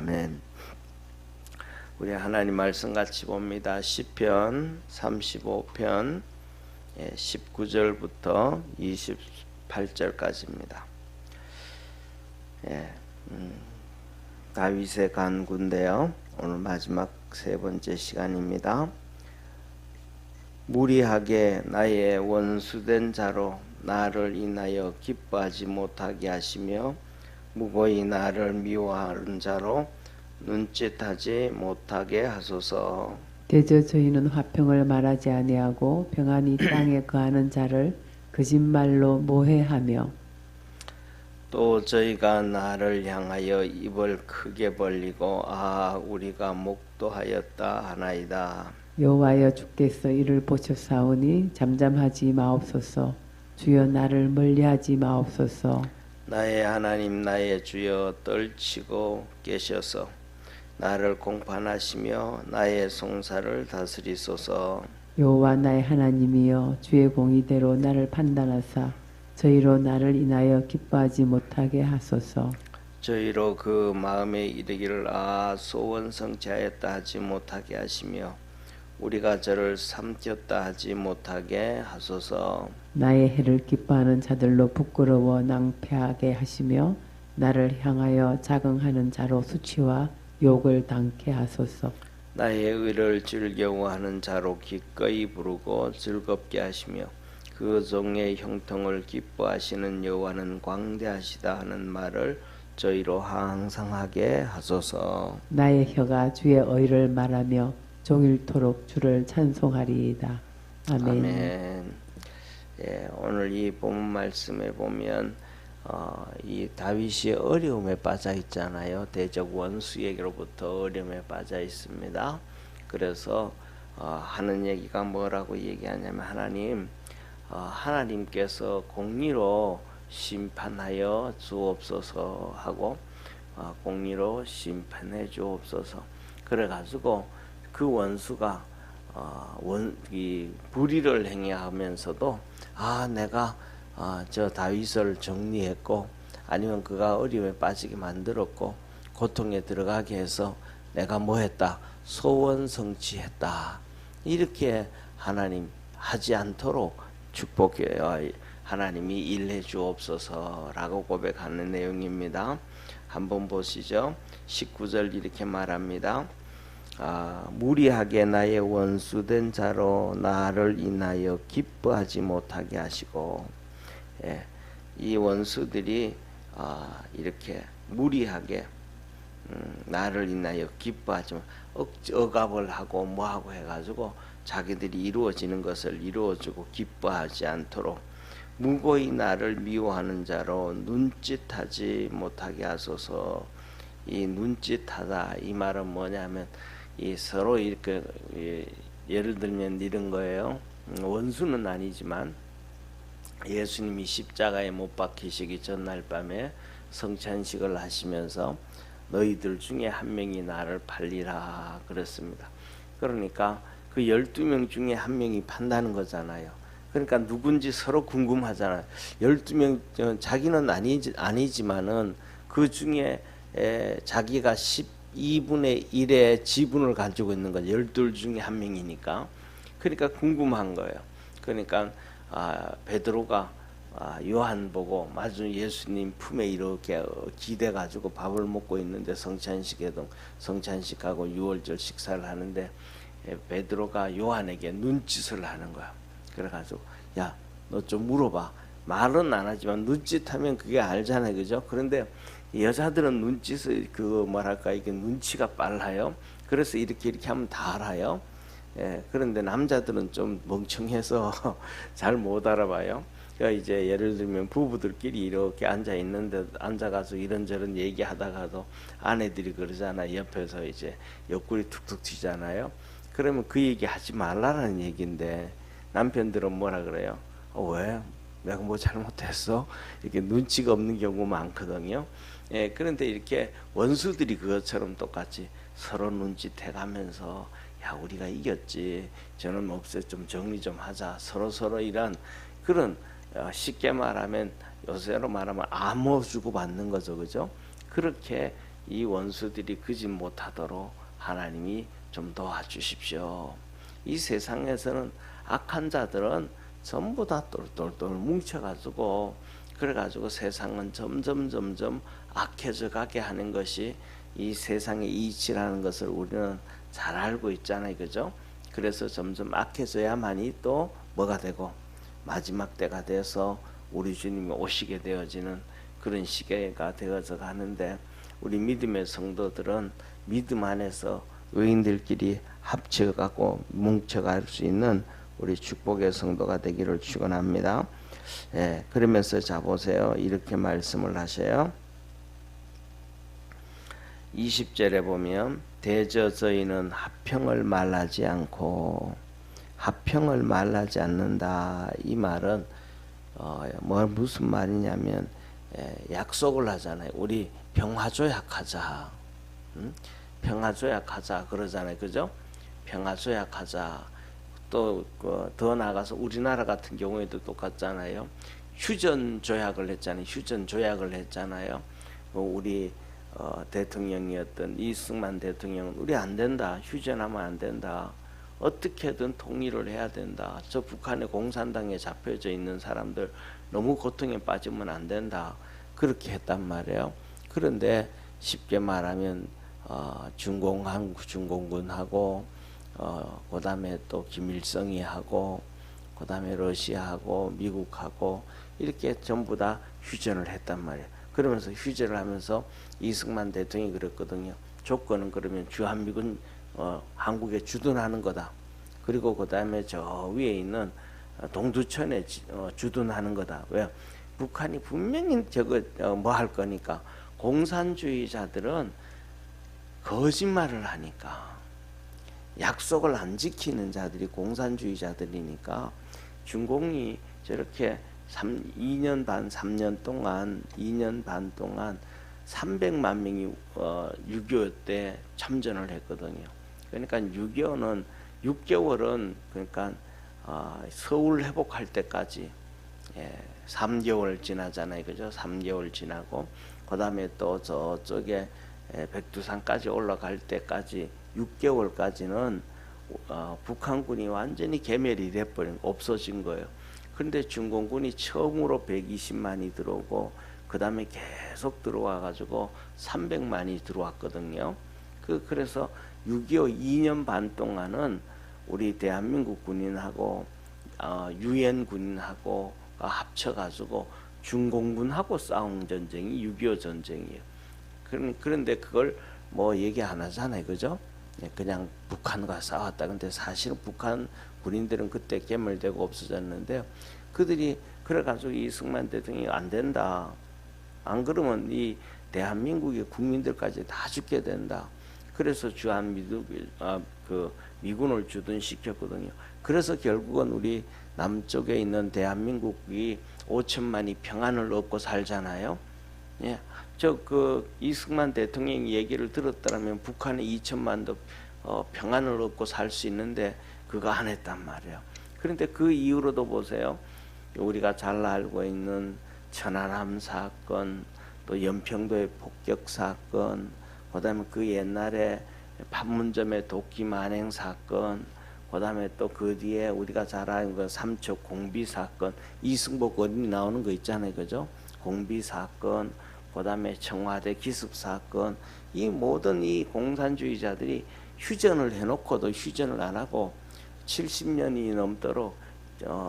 아멘. 우리 하나님 말씀 같이 봅니다. 시편 35편 19절부터 28절까지입니다. 다윗의 간구인데요. 오늘 마지막 세 번째 시간입니다. 무리하게 나의 원수된 자로 나를 인하여 기뻐하지 못하게 하시며 무고히 나를 미워하는 자로 눈짓하지 못하게 하소서. 대저 저희는 화평을 말하지 아니하고 평안히 땅에 거하는 자를 거짓말로 모해하며 또 저희가 나를 향하여 입을 크게 벌리고 우리가 목도하였다 하나이다. 여호와여 주께서 이를 보셨사오니 잠잠하지 마옵소서. 주여 나를 멀리하지 마옵소서. 나의 하나님 나의 주여 떨치고 계셔서 나를 공판하시며 나의 송사를 다스리소서. 여호와 나의 하나님이여 주의 공의대로 나를 판단하사 저희로 나를 인하여 기뻐하지 못하게 하소서. 저희로 그 마음에 이르기를 소원 성취하였다 하지 못하게 하시며 우리가 저를 삼켰다 하지 못하게 하소서. 나의 해를 기뻐하는 자들로 부끄러워 낭패하게 하시며 나를 향하여 자긍하는 자로 수치와 욕을 당케 하소서. 나의 의를 즐겨워하는 자로 기꺼이 부르고 즐겁게 하시며 그 종의 형통을 기뻐하시는 여호와는 광대하시다 하는 말을 저희로 항상 하게 하소서. 나의 혀가 주의 의를 말하며 종일토록 주를 찬송하리이다. 아멘. 아멘. 오늘 이 본문 말씀에 보면 이 다윗이 어려움에 빠져 있잖아요. 대적 원수에게로부터 어려움에 빠져 있습니다. 그래서 하는 얘기가 뭐라고 얘기하냐면 하나님께서 공의로 심판하여 주옵소서 하고 공의로 심판해 주옵소서. 그래가지고 그 원수가 이 불의를 행하면서도 내가 저 다윗을 정리했고 아니면 그가 어려움에 빠지게 만들었고 고통에 들어가게 해서 내가 뭐 했다? 소원 성취했다. 이렇게 하나님 하지 않도록 축복해 하나님이 일해 주옵소서라고 고백하는 내용입니다. 한번 보시죠. 19절 이렇게 말합니다. 무리하게 나의 원수된 자로 나를 인하여 기뻐하지 못하게 하시고 이 원수들이 이렇게 무리하게 나를 인하여 기뻐하지 억압을 하고 뭐하고 해가지고 자기들이 이루어지는 것을 이루어주고 기뻐하지 않도록 무고히 나를 미워하는 자로 눈짓하지 못하게 하소서. 이 눈짓하다 이 말은 뭐냐면 이 서로 이렇게 예를 들면 이런 거예요. 원수는 아니지만 예수님이 십자가에 못 박히시기 전날 밤에 성찬식을 하시면서 너희들 중에 한 명이 나를 팔리라 그랬습니다. 그러니까 그 12명 중에 한 명이 판다는 거잖아요. 그러니까 누군지 서로 궁금하잖아요. 12명 자기는 아니지만은 그 중에 자기가 12분의 1의 지분을 가지고 있는 거죠. 12 중에 한 명이니까. 그러니까 궁금한 거예요. 그러니까 베드로가 요한 보고 마주 예수님 품에 이렇게 기대 가지고 밥을 먹고 있는데 성찬식하고 유월절 식사를 하는데 베드로가 요한에게 눈짓을 하는 거야. 그래가지고 야, 너 좀 물어봐. 말은 안 하지만 눈짓하면 그게 알잖아요, 그죠? 그런데 여자들은 눈짓을 이게 눈치가 빨라요. 그래서 이렇게 하면 다 알아요. 그런데 남자들은 좀 멍청해서 잘 못 알아봐요. 그러니까 이제 예를 들면 부부들끼리 이렇게 앉아 있는데 앉아가지고 이런저런 얘기하다가도 아내들이 그러잖아. 옆에서 이제 옆구리 툭툭 튀잖아요. 그러면 그 얘기 하지 말라는 얘기인데 남편들은 뭐라 그래요? 왜? 내가 뭐 잘못했어? 이렇게 눈치가 없는 경우 많거든요. 그런데 이렇게 원수들이 그것처럼 똑같이 서로 눈짓해가면서 야, 우리가 이겼지. 저는 없애 좀 정리 좀 하자. 서로 이런 그런 쉽게 말하면 요새로 말하면 암호 주고 받는 거죠, 그죠? 그렇게 이 원수들이 그 짓 못하도록 하나님이 좀 도와주십시오. 이 세상에서는 악한 자들은 전부 다 똘똘똘 뭉쳐가지고 그래가지고 세상은 점점 악해져 가게 하는 것이 이 세상의 이치라는 것을 우리는 잘 알고 있잖아요, 그죠? 그래서 점점 악해져야만이 또 뭐가 되고 마지막 때가 돼서 우리 주님이 오시게 되어지는 그런 시기가 되어져 가는데, 우리 믿음의 성도들은 믿음 안에서 의인들끼리 합쳐가고 뭉쳐갈 수 있는 우리 축복의 성도가 되기를 축원합니다. 예, 그러면서 자 보세요. 이렇게 말씀을 하셔요. 20절에 보면 대저 저희는 합평을 말하지 않고, 합평을 말하지 않는다. 이 말은 무슨 말이냐면 약속을 하잖아요. 우리 평화조약하자. 평화조약하자 그러잖아요, 그죠? 평화조약하자. 또 더 나아가서 우리나라 같은 경우에도 똑같잖아요. 휴전조약을 했잖아요. 휴전조약을 했잖아요. 우리 대통령이었던 이승만 대통령은 우리 안 된다. 휴전하면 안 된다. 어떻게든 통일을 해야 된다. 저 북한의 공산당에 잡혀져 있는 사람들 너무 고통에 빠지면 안 된다. 그렇게 했단 말이에요. 그런데 쉽게 말하면 중공군하고 그 다음에 또 김일성이 하고 그 다음에 러시아하고 미국하고 이렇게 전부 다 휴전을 했단 말이에요. 그러면서 휴전을 하면서 이승만 대통령이 그랬거든요. 조건은 그러면 주한미군 한국에 주둔하는 거다. 그리고 그 다음에 저 위에 있는 동두천에 주둔하는 거다. 왜? 북한이 분명히 저거 뭐 할 거니까. 공산주의자들은 거짓말을 하니까, 약속을 안 지키는 자들이 공산주의자들이니까 중공이 저렇게 2년 반 3년 동안 2년 반 동안 300만 명이 6.25 때 참전을 했거든요. 그러니까 6.25는 6개월은 그러니까 서울 회복할 때까지 3개월 지나잖아요, 그죠? 3개월 지나고 그 다음에 또 저쪽에 백두산까지 올라갈 때까지 6개월까지는 북한군이 완전히 괴멸이 돼버린, 없어진 거예요. 그런데 중공군이 처음으로 120만이 들어오고 그 다음에 계속 들어와 가지고 300만이 들어왔거든요. 그래서 6.25 2년 반 동안은 우리 대한민국 군인하고 유엔 군인하고 합쳐가지고 중공군하고 싸운 전쟁이 6.25 전쟁이에요. 그런데 그걸 뭐 얘기 안 하잖아요, 그죠? 그냥 북한과 싸웠다. 근데 사실은 북한 군인들은 그때 괴멸되고 없어졌는데, 그들이 그래가지고 이승만 대통령이 안 된다. 안 그러면 이 대한민국의 국민들까지 다 죽게 된다. 그래서 미군을 주둔시켰거든요. 그래서 결국은 우리 남쪽에 있는 대한민국이 5천만이 평안을 얻고 살잖아요. 예. 이승만 대통령 얘기를 들었더라면 북한에 2천만도 평안을 얻고 살 수 있는데 그거 안 했단 말이에요. 그런데 그 이후로도 보세요. 우리가 잘 알고 있는 천안함 사건, 또 연평도의 폭격 사건, 그다음에 그 옛날에 판문점의 도끼 만행 사건, 그다음에 또 그 뒤에 우리가 잘 아는 그 삼척 공비 사건, 이승복 어린이 나오는 거 있잖아요, 그죠? 공비 사건, 그다음에 청와대 기습 사건, 이 모든 이 공산주의자들이 휴전을 해놓고도 휴전을 안 하고 70년이 넘도록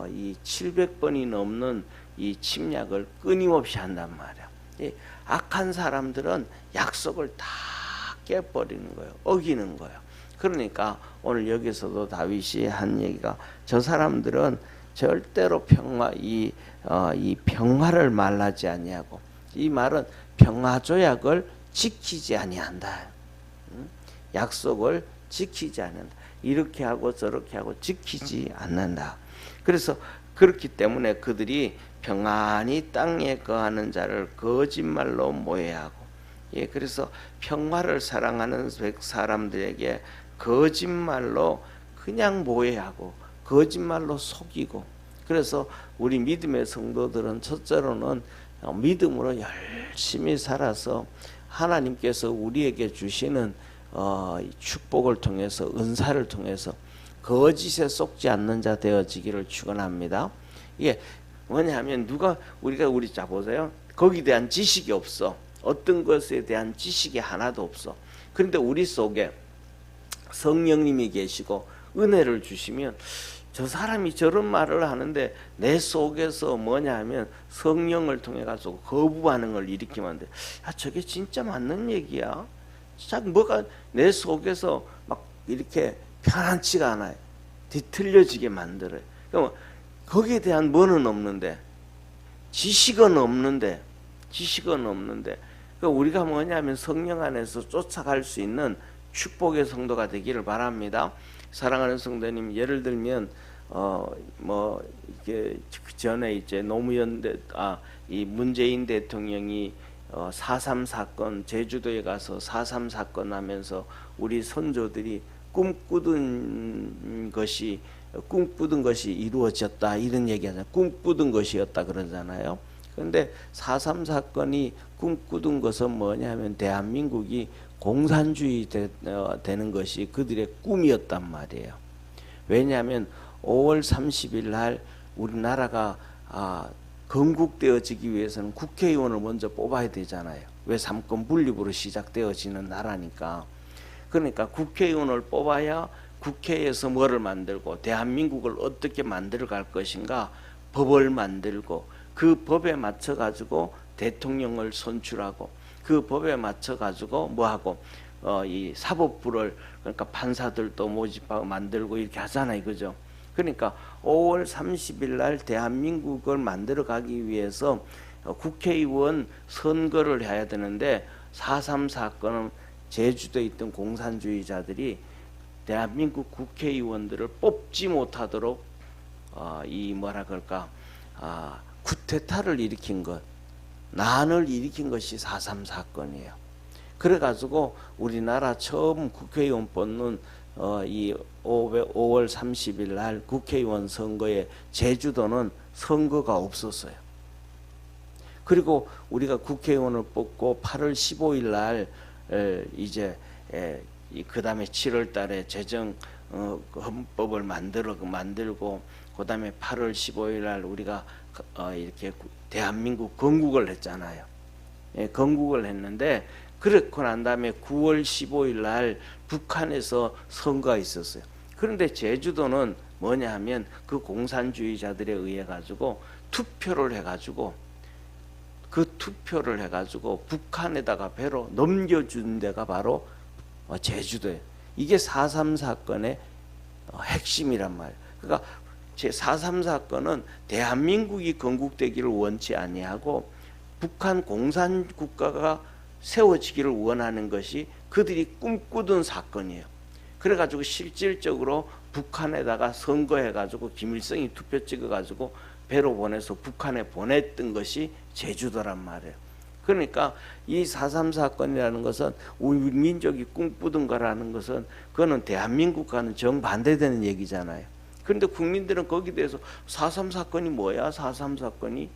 이 700번이 넘는 이 침략을 끊임없이 한단 말이야. 이 악한 사람들은 약속을 다 깨버리는 거예요. 어기는 거예요. 그러니까 오늘 여기서도 다윗이 한 얘기가, 저 사람들은 절대로 이 평화를 말하지 아니하고, 이 말은 평화조약을 지키지 아니한다. 약속을 지키지 않는다. 이렇게 하고 저렇게 하고 지키지 않는다. 그래서 그렇기 때문에 그들이 평안히 땅에 거하는 자를 거짓말로 모해하고, 그래서 평화를 사랑하는 사람들에게 거짓말로 그냥 모해하고 거짓말로 속이고, 그래서 우리 믿음의 성도들은 첫째로는 믿음으로 열심히 살아서 하나님께서 우리에게 주시는 축복을 통해서, 은사를 통해서 거짓에 속지 않는 자 되어지기를 축원합니다. 이게 뭐냐면 우리 자 보세요. 거기에 대한 지식이 없어. 어떤 것에 대한 지식이 하나도 없어. 그런데 우리 속에 성령님이 계시고 은혜를 주시면 저 사람이 저런 말을 하는데 내 속에서 뭐냐 하면 성령을 통해 가지고 거부 반응을 일으키면 돼. 아, 저게 진짜 맞는 얘기야. 자, 뭐가 내 속에서 막 이렇게 편안치가 않아요. 뒤틀려지게 만들어요. 그럼 거기에 대한 뭐는 없는데, 지식은 없는데 그러니까 우리가 뭐냐면 성령 안에서 쫓아갈 수 있는 축복의 성도가 되기를 바랍니다. 사랑하는 성도님, 예를 들면 이게 전에 이제 이 문재인 대통령이 4.3 사건, 제주도에 가서 4.3 사건 하면서 우리 선조들이 꿈꾸던 것이 이루어졌다, 이런 얘기하잖아요. 꿈꾸던 것이었다 그러잖아요. 그런데 4.3 사건이 꿈꾸던 것은 뭐냐면 대한민국이 공산주의 되는 것이 그들의 꿈이었단 말이에요. 왜냐하면 5월 30일 날 우리나라가 건국되어지기 위해서는 국회의원을 먼저 뽑아야 되잖아요. 왜? 삼권 분립으로 시작되어지는 나라니까. 그러니까 국회의원을 뽑아야 국회에서 뭐를 만들고 대한민국을 어떻게 만들어 갈 것인가 법을 만들고, 그 법에 맞춰 가지고 대통령을 선출하고, 그 법에 맞춰 가지고 뭐하고 이 사법부를, 그러니까 판사들도 모집하고 만들고 이렇게 하잖아요, 그죠? 그러니까 5월 30일 날 대한민국을 만들어 가기 위해서 국회의원 선거를 해야 되는데 4.3 사건은 제주도에 있던 공산주의자들이 대한민국 국회의원들을 뽑지 못하도록 쿠데타를 일으킨 것, 난을 일으킨 것이 4.3 사건이에요. 그래가지고 우리나라 처음 국회의원 뽑는 이 5월 30일 날 국회의원 선거에 제주도는 선거가 없었어요. 그리고 우리가 국회의원을 뽑고 8월 15일 날 이제 그 다음에 7월 달에 재정 헌법을 만들고 그 다음에 8월 15일 날 우리가 이렇게 대한민국 건국을 했잖아요. 건국을 했는데, 그렇고 난 다음에 9월 15일 날 북한에서 선거가 있었어요. 그런데 제주도는 뭐냐 하면 그 공산주의자들에 의해 가지고 투표를 해가지고 북한에다가 배로 넘겨준 데가 바로 제주도예요. 이게 4.3 사건의 핵심이란 말이에요. 그러니까 제 4.3 사건은 대한민국이 건국되기를 원치 아니하고 북한 공산국가가 세워지기를 원하는 것이 그들이 꿈꾸던 사건이에요. 그래가지고 실질적으로 북한에다가 선거해가지고 김일성이 투표 찍어가지고 배로 보내서 북한에 보냈던 것이 제주도란 말이에요. 그러니까 이 4.3 사건이라는 것은 우리 민족이 꿈꾸던 거라는 것은 그거는 대한민국과는 정반대되는 얘기잖아요. 그런데 국민들은 거기에 대해서 4.3 사건이 뭐야? 4.3 사건이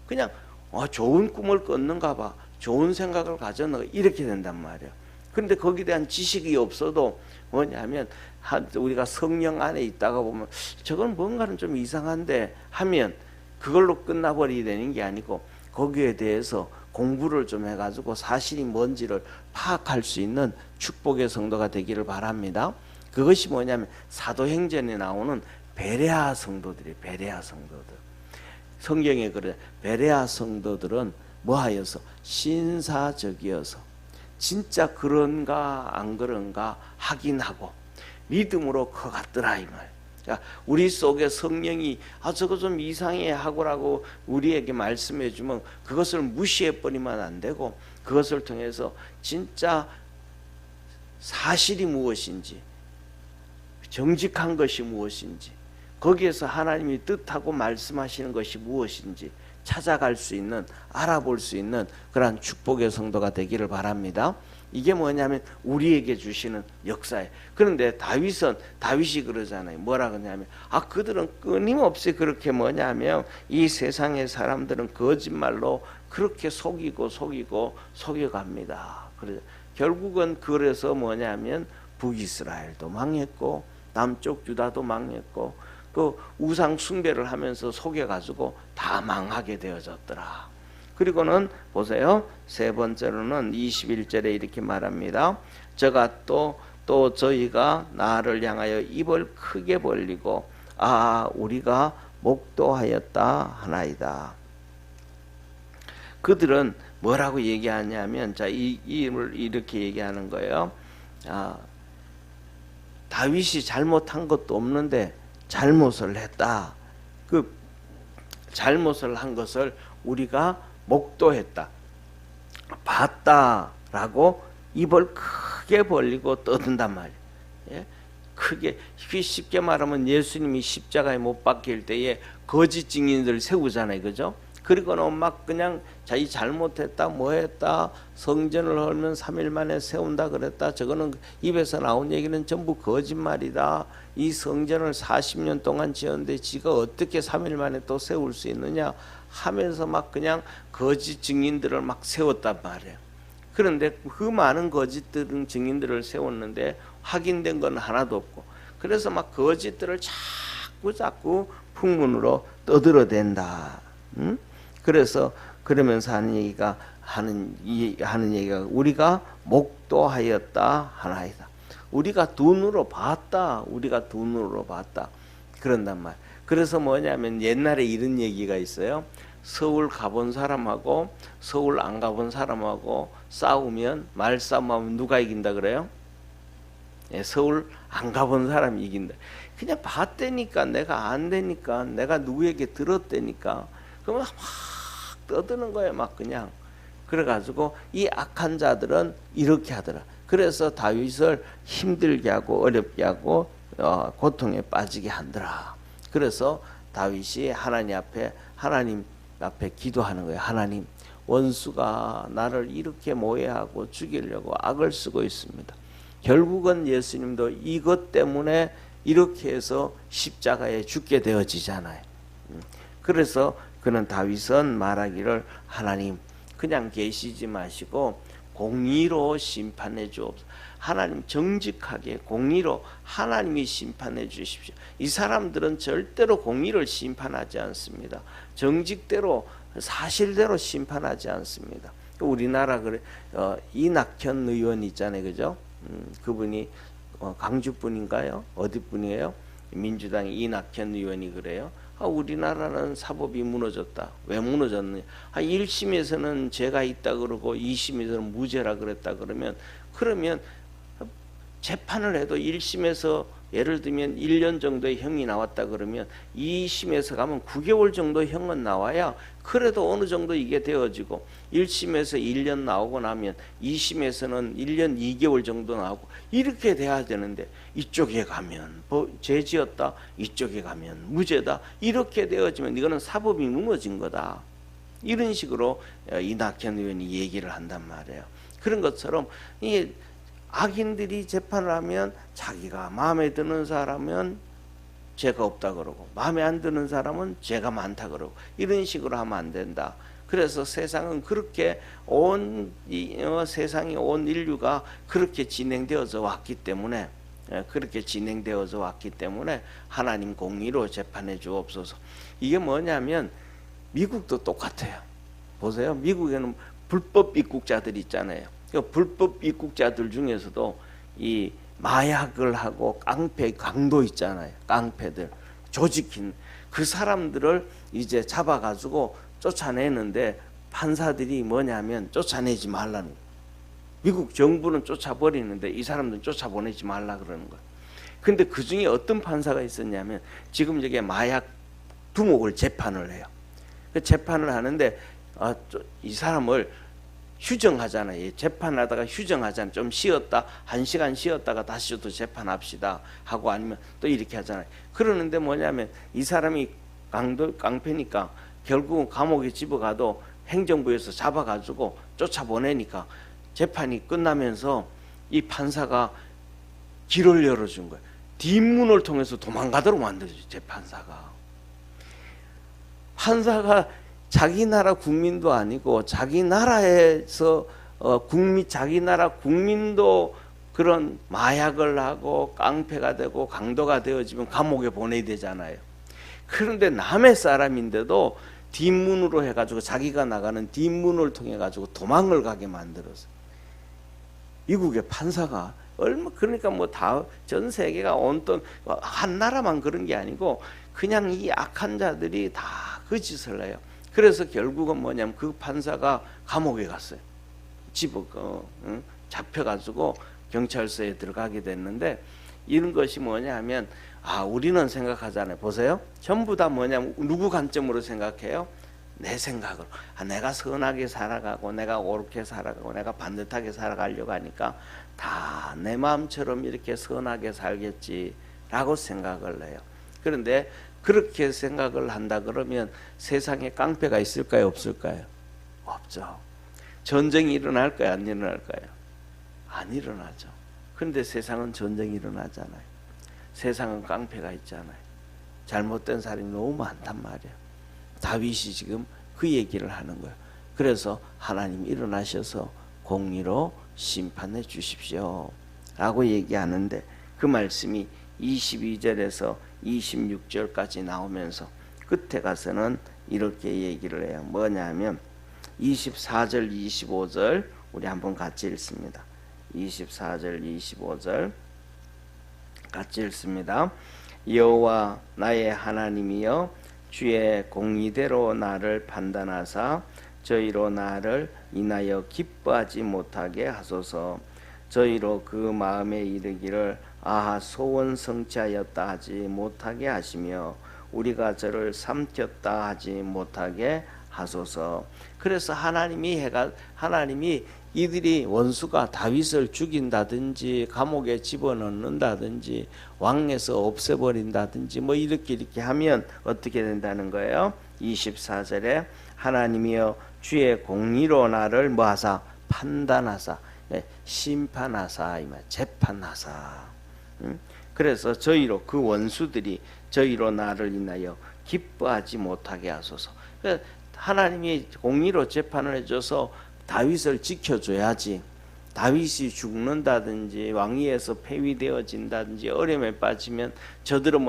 그냥 좋은 꿈을 꿨는가 봐, 좋은 생각을 가졌는가, 이렇게 된단 말이에요. 그런데 거기에 대한 지식이 없어도 뭐냐면 우리가 성령 안에 있다가 보면 저건 뭔가는 좀 이상한데 하면 그걸로 끝나버리게 되는 게 아니고 거기에 대해서 공부를 좀 해가지고 사실이 뭔지를 파악할 수 있는 축복의 성도가 되기를 바랍니다. 그것이 뭐냐면 사도행전에 나오는 베레아 성도들이, 베레아 성도들. 성경에 그래, 베레아 성도들은 뭐하여서? 신사적이어서 진짜 그런가 안 그런가 확인하고 믿음으로 커갔더라, 이 말. 그러니까 우리 속에 성령이 저거 좀 이상해 하고라고 우리에게 말씀해 주면 그것을 무시해 버리면 안 되고, 그것을 통해서 진짜 사실이 무엇인지, 정직한 것이 무엇인지, 거기에서 하나님이 뜻하고 말씀하시는 것이 무엇인지 찾아갈 수 있는, 알아볼 수 있는 그러한 축복의 성도가 되기를 바랍니다. 이게 뭐냐면 우리에게 주시는 역사예요. 그런데 다윗이 그러잖아요. 뭐라 그러냐면 그들은 끊임없이 그렇게 뭐냐면 이 세상의 사람들은 거짓말로 그렇게 속이고 속여갑니다. 그래 결국은 그래서 뭐냐면 북이스라엘도 망했고 남쪽 유다도 망했고 또 우상 숭배를 하면서 속여가지고 다 망하게 되어졌더라. 그리고는 보세요. 세 번째로는 21절에 이렇게 말합니다. 저가 또 저희가 나를 향하여 입을 크게 벌리고 우리가 목도하였다 하나이다. 그들은 뭐라고 얘기하냐면 이를 이렇게 얘기하는 거예요. 다윗이 잘못한 것도 없는데 잘못을 했다. 그 잘못을 한 것을 우리가 목도했다, 봤다라고 입을 크게 벌리고 떠든단 말이에요. 예? 크게 쉽게 말하면 예수님이 십자가에 못 박힐 때에 거짓 증인들 세우잖아요, 그죠? 그리고는 막 그냥 자기 잘못했다, 뭐했다, 성전을 헐면 3일 만에 세운다 그랬다. 저거는 입에서 나온 얘기는 전부 거짓말이다. 이 성전을 40년 동안 지었는데 지가 어떻게 3일 만에 또 세울 수 있느냐 하면서 막 그냥 거짓 증인들을 막 세웠단 말이에요. 그런데 그 많은 거짓 증인들을 세웠는데 확인된 건 하나도 없고, 그래서 막 거짓들을 자꾸 풍문으로 떠들어댄다. 그래서 그러면서 하는 얘기가 우리가 목도하였다 하나이다. 우리가 눈으로 봤다. 그런단 말. 그래서 뭐냐면 옛날에 이런 얘기가 있어요. 서울 가본 사람하고 서울 안 가본 사람하고 싸우면 말싸움하면 누가 이긴다 그래요? 서울 안 가본 사람이 이긴다. 그냥 봤다니까, 내가 안 되니까, 내가 누구에게 들었다니까. 그러면 막 떠드는 거예요, 막 그냥. 그래가지고 이 악한 자들은 이렇게 하더라. 그래서 다윗을 힘들게 하고 어렵게 하고 고통에 빠지게 하더라. 그래서 다윗이 하나님 앞에 기도하는 거예요. 하나님, 원수가 나를 이렇게 모해하고 죽이려고 악을 쓰고 있습니다. 결국은 예수님도 이것 때문에 이렇게 해서 십자가에 죽게 되어지잖아요. 그래서 그는 다윗은 말하기를, 하나님 그냥 계시지 마시고 공의로 심판해 주옵소서. 하나님 정직하게 공의로 하나님이 심판해 주십시오. 이 사람들은 절대로 공의를 심판하지 않습니다. 정직대로 사실대로 심판하지 않습니다. 우리나라 그래 이낙현 의원 있잖아요, 그죠? 그분이 광주 분인가요? 어디 분이에요? 민주당 이낙현 의원이 그래요. 우리나라는 사법이 무너졌다. 왜 무너졌느냐? 1심에서는 죄가 있다 그러고 2심에서는 무죄라 그랬다 그러면 재판을 해도 1심에서 예를 들면 1년 정도의 형이 나왔다 그러면 2심에서 가면 9개월 정도 형은 나와야 그래도 어느 정도 이게 되어지고, 1심에서 1년 나오고 나면 2심에서는 1년 2개월 정도 나오고 이렇게 돼야 되는데, 이쪽에 가면 죄 지었다, 이쪽에 가면 무죄다, 이렇게 되어지면 이거는 사법이 무너진 거다. 이런 식으로 이낙현 의원이 얘기를 한단 말이에요. 그런 것처럼 이 악인들이 재판을 하면 자기가 마음에 드는 사람은 죄가 없다 그러고 마음에 안 드는 사람은 죄가 많다 그러고 이런 식으로 하면 안 된다. 그래서 세상은 그렇게 세상이 온 인류가 그렇게 진행되어져 왔기 때문에 하나님 공의로 재판해 주옵소서. 이게 뭐냐면 미국도 똑같아요. 보세요. 미국에는 불법 입국자들 있잖아요. 불법 입국자들 중에서도 이 마약을 하고 깡패 강도 있잖아요. 깡패들 조직인 그 사람들을 이제 잡아가지고 쫓아내는데 판사들이 뭐냐면 쫓아내지 말라는 거예요. 미국 정부는 쫓아버리는데 이 사람들은 쫓아보내지 말라 그러는 거예요. 근데 그 중에 어떤 판사가 있었냐면 지금 저게 마약 두목을 재판을 해요. 그 재판을 하는데 이 사람을 휴정하잖아요. 재판하다가 휴정하잖아요. 좀 쉬었다, 1시간 쉬었다가 다시 또 재판합시다 하고, 아니면 또 이렇게 하잖아요. 그러는데 뭐냐면 이 사람이 깡패니까 결국은 감옥에 집어가도 행정부에서 잡아가지고 쫓아보내니까 재판이 끝나면서 이 판사가 길을 열어준 거예요. 뒷문을 통해서 도망가도록 만들어줘. 재판사가. 판사가 자기 나라 국민도 아니고 자기 나라에서 자기 나라 국민도 그런 마약을 하고 깡패가 되고 강도가 되어지면 감옥에 보내야 되잖아요. 그런데 남의 사람인데도 뒷문으로 해가지고 자기가 나가는 뒷문을 통해 가지고 도망을 가게 만들었어요. 미국의 판사가 그러니까 뭐 다 전 세계가 온통 한 나라만 그런 게 아니고 그냥 이 악한 자들이 다 그 짓을 해요. 그래서 결국은 뭐냐면 그 판사가 감옥에 갔어요. 잡혀가지고 경찰서에 들어가게 됐는데, 이런 것이 뭐냐면 우리는 생각하잖아요. 보세요. 전부 다 뭐냐면 누구 관점으로 생각해요? 내 생각으로. 내가 선하게 살아가고 내가 옳게 살아가고 내가 반듯하게 살아가려고 하니까 다 내 마음처럼 이렇게 선하게 살겠지라고 생각을 해요. 그런데 그렇게 생각을 한다 그러면 세상에 깡패가 있을까요? 없을까요? 없죠. 전쟁이 일어날까요? 안 일어날까요? 안 일어나죠. 그런데 세상은 전쟁이 일어나잖아요. 세상은 깡패가 있잖아요. 잘못된 사람이 너무 많단 말이에요. 다윗이 지금 그 얘기를 하는 거예요. 그래서 하나님 일어나셔서 공의로 심판해 주십시오 라고 얘기하는데, 그 말씀이 22절에서 26절까지 나오면서 끝에 가서는 이렇게 얘기를 해요. 뭐냐면 24절 25절 우리 한번 같이 읽습니다. 24절 25절 같이 읽습니다. 여호와 나의 하나님이여, 주의 공의대로 나를 판단하사 저희로 나를 인하여 기뻐하지 못하게 하소서. 저희로 그 마음에 이르기를 소원 성취하였다 하지 못하게 하시며 우리가 저를 삼켰다 하지 못하게 하소서. 그래서 하나님이 이들이 원수가 다윗을 죽인다든지 감옥에 집어넣는다든지 왕에서 없애버린다든지 뭐 이렇게 하면 어떻게 된다는 거예요? 24절에 하나님이여, 주의 공의로 나를 뭐하사? 판단하사, 심판하사, 재판하사. 그래서 저희로, 그 원수들이 저희로 나를 인하여 기뻐하지 못하게 하소서. 하나님이 공의로 재판을 해줘서 다윗을 지켜줘야지. 다윗이 죽는다든지 왕위에서 폐위되어진다든지 어려움에 빠지면 저들은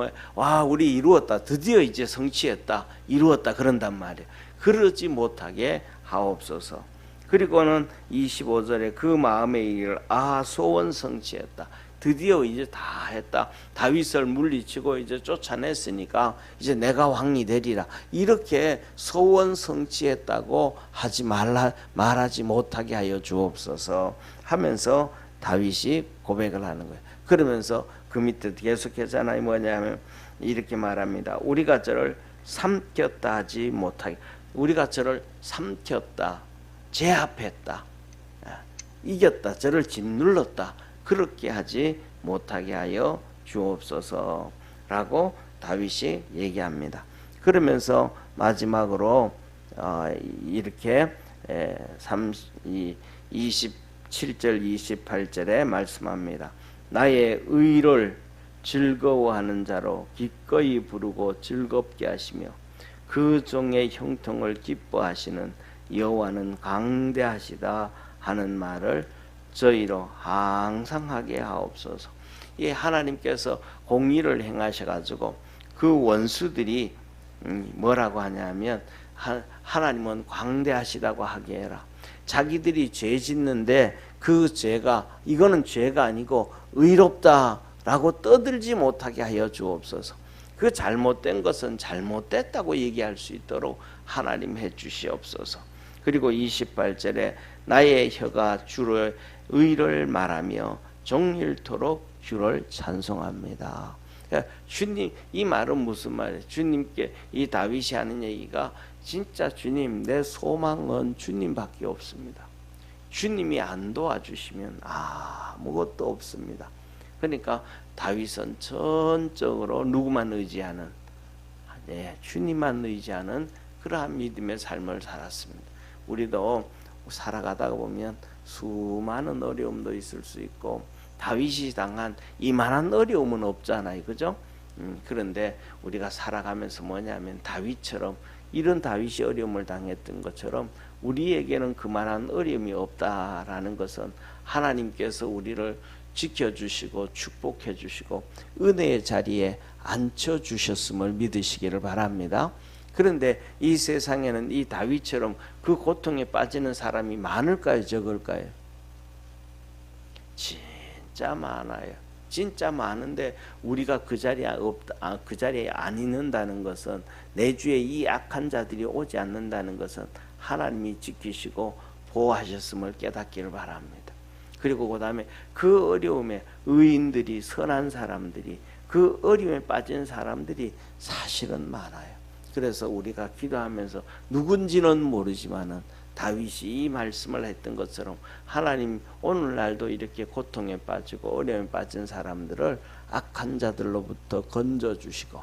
우리 이루었다, 드디어 이제 성취했다, 이루었다 그런단 말이에요. 그러지 못하게 하옵소서. 그리고는 25절에 그 마음에 이르기를 소원 성취했다, 드디어 이제 다 했다, 다윗을 물리치고 이제 쫓아냈으니까 이제 내가 왕이 되리라, 이렇게 소원 성취했다고 말하지 못하게 하여 주옵소서 하면서 다윗이 고백을 하는 거예요. 그러면서 그 밑에 계속하잖아요. 뭐냐면 이렇게 말합니다. 우리가 저를 삼켰다 하지 못하게, 우리가 저를 삼켰다, 제압했다, 이겼다, 저를 짓눌렀다, 그렇게 하지 못하게 하여 주옵소서 라고 다윗이 얘기합니다. 그러면서 마지막으로 이렇게 27절 28절에 말씀합니다. 나의 의를 즐거워하는 자로 기꺼이 부르고 즐겁게 하시며 그 종의 형통을 기뻐하시는 여호와는 강대하시다 하는 말을 저희로 항상 하게 하옵소서. 이 하나님께서 공의를 행하셔가지고 그 원수들이 뭐라고 하냐면 하나님은 광대하시다고 하게 해라. 자기들이 죄 짓는데 그 죄가, 이거는 죄가 아니고 의롭다라고 떠들지 못하게 하여 주옵소서. 그 잘못된 것은 잘못됐다고 얘기할 수 있도록 하나님 해 주시옵소서. 그리고 28절에 나의 혀가 주의 의를 말하며 종일토록 주를 찬송합니다. 주님, 이 말은 무슨 말이에요? 주님께 이 다윗이 하는 얘기가 진짜 주님, 내 소망은 주님밖에 없습니다. 주님이 안 도와주시면 아무것도 없습니다. 그러니까 다윗은 전적으로 누구만 의지하는, 주님만 의지하는 그러한 믿음의 삶을 살았습니다. 우리도 살아가다가 보면 수많은 어려움도 있을 수 있고 다윗이 당한 이만한 어려움은 없잖아요, 그죠? 그런데 우리가 살아가면서 뭐냐면 다윗처럼 이런 다윗이 어려움을 당했던 것처럼 우리에게는 그만한 어려움이 없다라는 것은 하나님께서 우리를 지켜주시고 축복해주시고 은혜의 자리에 앉혀주셨음을 믿으시기를 바랍니다. 그런데 이 세상에는 이 다윗처럼 그 고통에 빠지는 사람이 많을까요, 적을까요? 진짜 많아요. 진짜 많은데 우리가 그 자리에 그 자리에 안 있는다는 것은, 내 주에 이 악한 자들이 오지 않는다는 것은 하나님이 지키시고 보호하셨음을 깨닫기를 바랍니다. 그리고 그 다음에 그 어려움에 의인들이, 선한 사람들이, 그 어려움에 빠진 사람들이 사실은 많아요. 그래서 우리가 기도하면서 누군지는 모르지만은 다윗이 이 말씀을 했던 것처럼 하나님 오늘날도 이렇게 고통에 빠지고 어려움에 빠진 사람들을 악한 자들로부터 건져주시고,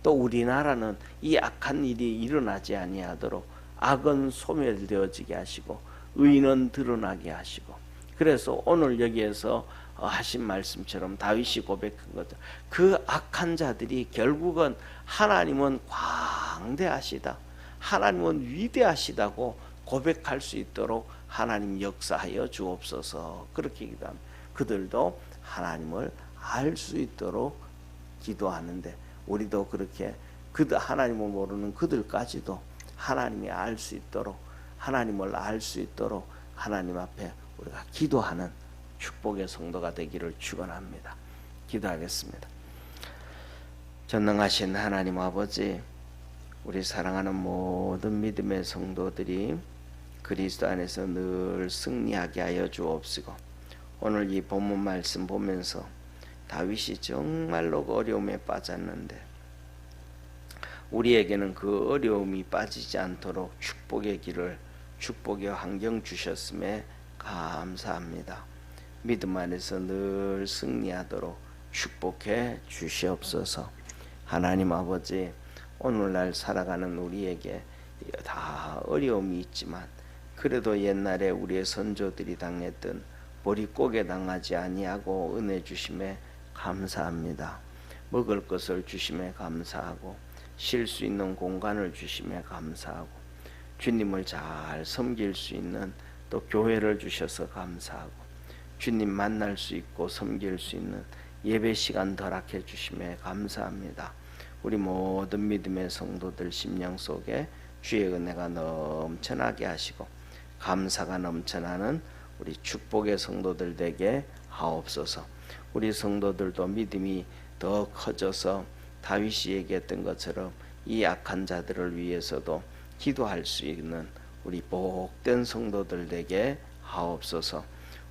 또 우리나라는 이 악한 일이 일어나지 아니하도록 악은 소멸되어지게 하시고 의인은 드러나게 하시고, 그래서 오늘 여기에서 하신 말씀처럼 다윗이 고백한 거죠. 그 악한 자들이 결국은 하나님은 광대하시다, 하나님은 위대하시다고 고백할 수 있도록 하나님 역사하여 주옵소서. 그렇게 기도합니다. 그들도 하나님을 알 수 있도록 기도하는데, 우리도 그렇게 하나님을 모르는 그들까지도 하나님이 알 수 있도록, 하나님을 알 수 있도록 하나님 앞에 우리가 기도하는 축복의 성도가 되기를 축원합니다. 기도하겠습니다. 전능하신 하나님 아버지, 우리 사랑하는 모든 믿음의 성도들이 그리스도 안에서 늘 승리하게 하여 주옵시고, 오늘 이 본문 말씀 보면서 다윗이 정말로 어려움에 빠졌는데 우리에게는 그 어려움이 빠지지 않도록 축복의 길을, 축복의 환경 주셨음에 감사합니다. 믿음 안에서 늘 승리하도록 축복해 주시옵소서. 하나님 아버지, 오늘날 살아가는 우리에게 다 어려움이 있지만 그래도 옛날에 우리의 선조들이 당했던 보릿고개 당하지 아니하고 은혜 주심에 감사합니다. 먹을 것을 주심에 감사하고 쉴 수 있는 공간을 주심에 감사하고 주님을 잘 섬길 수 있는 또 교회를 주셔서 감사하고 주님 만날 수 있고 섬길 수 있는 예배 시간 허락해 주심에 감사합니다. 우리 모든 믿음의 성도들 심령 속에 주의 은혜가 넘쳐나게 하시고 감사가 넘쳐나는 우리 축복의 성도들 되게 하옵소서. 우리 성도들도 믿음이 더 커져서 다윗이 얘기했던 것처럼 이 악한 자들을 위해서도 기도할 수 있는 우리 복된 성도들 되게 하옵소서.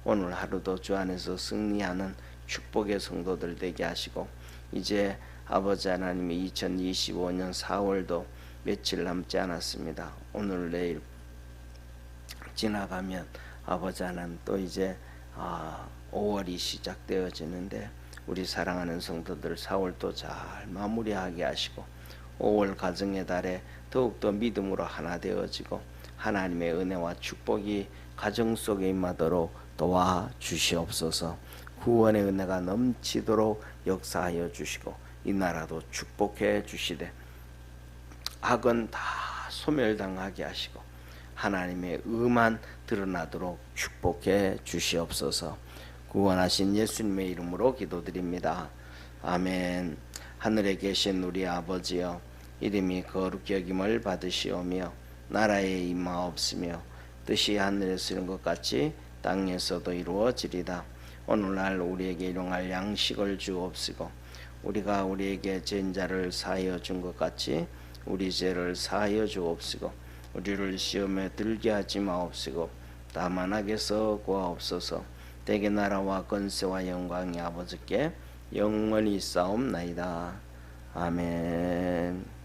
오늘 하루도 주 안에서 승리하는 축복의 성도들 되게 하시고, 이제 아버지 하나님의 2025년 4월도 며칠 남지 않았습니다. 오늘 내일 지나가면 아버지 하나님 또 이제 5월이 시작되어지는데, 우리 사랑하는 성도들 4월도 잘 마무리하게 하시고 5월 가정의 달에 더욱더 믿음으로 하나 되어지고 하나님의 은혜와 축복이 가정 속에 임하도록 도와주시옵소서. 구원의 은혜가 넘치도록 역사하여 주시고 이 나라도 축복해 주시되 악은 다 소멸당하게 하시고 하나님의 의만 드러나도록 축복해 주시옵소서. 구원하신 예수님의 이름으로 기도드립니다. 아멘. 하늘에 계신 우리 아버지여, 이름이 거룩히 여김을 받으시오며 나라에 임하옵시며 뜻이 하늘에서 이룬 것 같이 땅에서도 이루어지리다. 오늘날 우리에게 일용할 양식을 주옵시고 우리가 우리에게 죄인 자를 사하여 준 것 같이 우리 죄를 사하여 주옵시고 우리를 시험에 들게 하지 마옵시고 다만 악에서 구하옵소서. 대개 나라와 권세와 영광이 아버지께 영원히 있사옵나이다. 아멘.